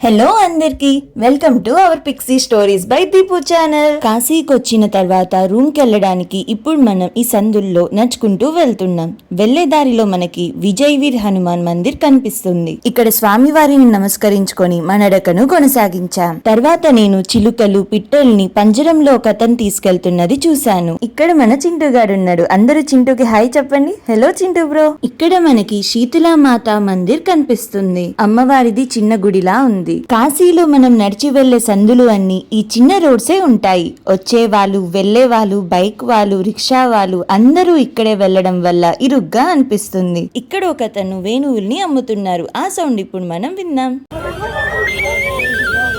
Hello అందరికి welcome to our Pixie stories by Deepu channel. కాశీకి వచ్చిన తర్వాత రూమ్ కి వెళ్ళడానికి ఇప్పుడు మనం ఈ సందుల్లో నడుచుకుంటూ వెళ్తున్నాం. వెళ్లే దారిలో మనకి విజయవీర్ హనుమాన్ మందిర్ కనిపిస్తుంది. ఇక్కడ స్వామివారిని నమస్కరించుకొని మన నడకను కొనసాగించాం. తర్వాత నేను చిలుకలు పిట్టల్ని పంజరంలో ఒక అతను తీసుకెళ్తున్నది చూశాను. ఇక్కడ మన చింటూ గారు ఉన్నాడు. అందరూ చింటూకి హాయ్ చెప్పండి. Hello Chintu bro. ఇక్కడ మనకి శీతలా మాతా మందిర్ కనిపిస్తుంది. అమ్మవారిది చిన్న గుడిలా ఉంది. కాశీలో మనం నడిచి వెళ్లే సందులు అన్ని ఈ చిన్న రోడ్సే ఉంటాయి. వచ్చే వాళ్ళు, వెళ్లే వాళ్ళు, బైక్ వాళ్ళు, రిక్షా వాళ్ళు అందరూ ఇక్కడే వెళ్లడం వల్ల ఇరుగ్గా అనిపిస్తుంది. ఇక్కడ ఒకతను వేణువుల్ని అమ్ముతున్నారు. ఆ సౌండ్ ఇప్పుడు మనం విన్నాం.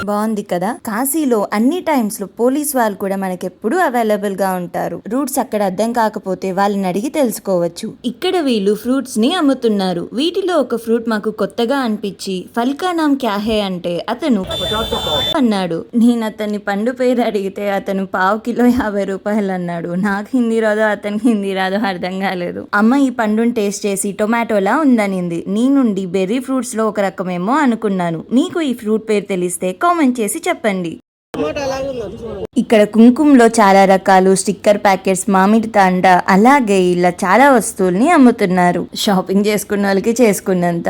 బాగుంది కదా. కాశీలో అన్ని టైమ్స్ లో పోలీస్ వాళ్ళు కూడా మనకెప్పుడు అవైలబుల్ గా ఉంటారు. రూట్స్ అక్కడ అర్థం కాకపోతే వాళ్ళని అడిగి తెలుసుకోవచ్చు. ఇక్కడ వీళ్ళు ఫ్రూట్స్ ని అమ్ముతున్నారు. వీటిలో ఒక ఫ్రూట్ మాకు కొత్తగా అనిపించి ఫల్కా నామ్ క్యా హే అంటే అతను అన్నాడు. నేను అతన్ని పండు పేరు అడిగితే అతను పావు కిలో 50 రూపాయలు అన్నాడు. నాకు హిందీ రాదో అతనికి హిందీ రాదో అర్థం కాలేదు. అమ్మ ఈ పండుని టేస్ట్ చేసి టొమాటోలా ఉందనింది. నీ నుండి బెర్రీ ఫ్రూట్స్ లో ఒక రకమేమో అనుకున్నాను. మీకు ఈ ఫ్రూట్ పేరు తెలిస్తే కామెంట్ చేసి చెప్పండి. ఇక్కడ కుంకుమలో చాలా రకాలు, స్టిక్కర్ ప్యాకెట్స్, మామిడి తాండ, అలాగే ఇలా చాలా వస్తువుల్ని అమ్ముతున్నారు. షాపింగ్ చేసుకున్న వాళ్ళకి చేసుకున్నంత.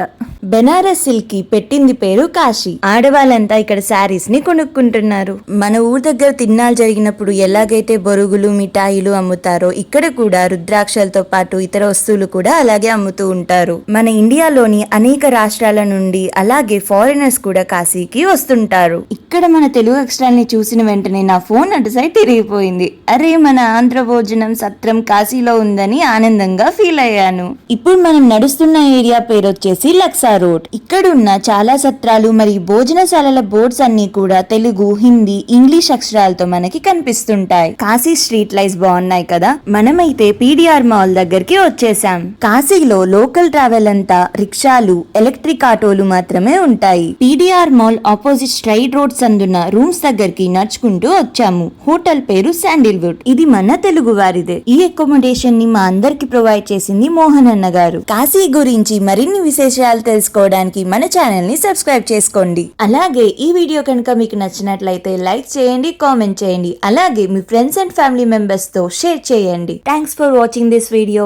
బెనారస్ సిల్క్ కి పెట్టింది పేరు కాశీ. ఆడవాళ్ళంతా ఇక్కడ శారీస్ ని కొనుక్కుంటున్నారు. మన ఊరు దగ్గర తిన్నాలు జరిగినప్పుడు ఎలాగైతే బొరుగులు, మిఠాయిలు అమ్ముతారో ఇక్కడ కూడా రుద్రాక్షలతో పాటు ఇతర వస్తువులు కూడా అలాగే అమ్ముతూ ఉంటారు. మన ఇండియాలోని అనేక రాష్ట్రాల నుండి అలాగే ఫారినర్స్ కూడా కాశీకి వస్తుంటారు. ఇక్కడ మన తెలుగు అక్షరాల్ని చూసిన వెంటనే నా ఫోన్ అటు సైడ్ తిరిగిపోయింది. అరే, మన ఆంధ్ర భోజనం సత్రం కాశీలో ఉందని ఆనందంగా ఫీల్ అయ్యాను. ఇప్పుడు మనం నడుస్తున్న ఏరియా పేరు వచ్చేసి లక్సా రోడ్. ఇక్కడున్న చాలా సత్రాలు మరియు భోజనశాలల బోర్డ్స్ అన్ని కూడా తెలుగు, హిందీ, ఇంగ్లీష్ అక్షరాలతో మనకి కనిపిస్తుంటాయి. కాశీ స్ట్రీట్ లైట్స్ బాగున్నాయి కదా. మనమైతే పీడిఆర్ మాల్ దగ్గరికి వచ్చేసాం. కాశీలో లోకల్ ట్రావెల్ అంతా రిక్షాలు, ఎలక్ట్రిక్ ఆటోలు మాత్రమే ఉంటాయి. PDR mall opposite straight roads అందున్న రూమ్స్ దగ్గరికి నడుచుకుంటూ వచ్చాము. హోటల్ పేరు శాండిల్వుడ్. ఇది మన తెలుగు వారిదే. ఈ అకామిడేషన్ ని మా అందరికి ప్రొవైడ్ చేసింది మోహన్ అన్న గారు. కాశీ గురించి మరిన్ని విశేషాలు తెలుసుకోవడానికి మన ఛానల్ ని సబ్స్క్రైబ్ చేసుకోండి. అలాగే ఈ వీడియో కనుక మీకు నచ్చినట్లయితే లైక్ చేయండి, కామెంట్ చేయండి. అలాగే మీ ఫ్రెండ్స్ అండ్ ఫ్యామిలీ మెంబర్స్ తో షేర్ చేయండి. Thanks for watching this video.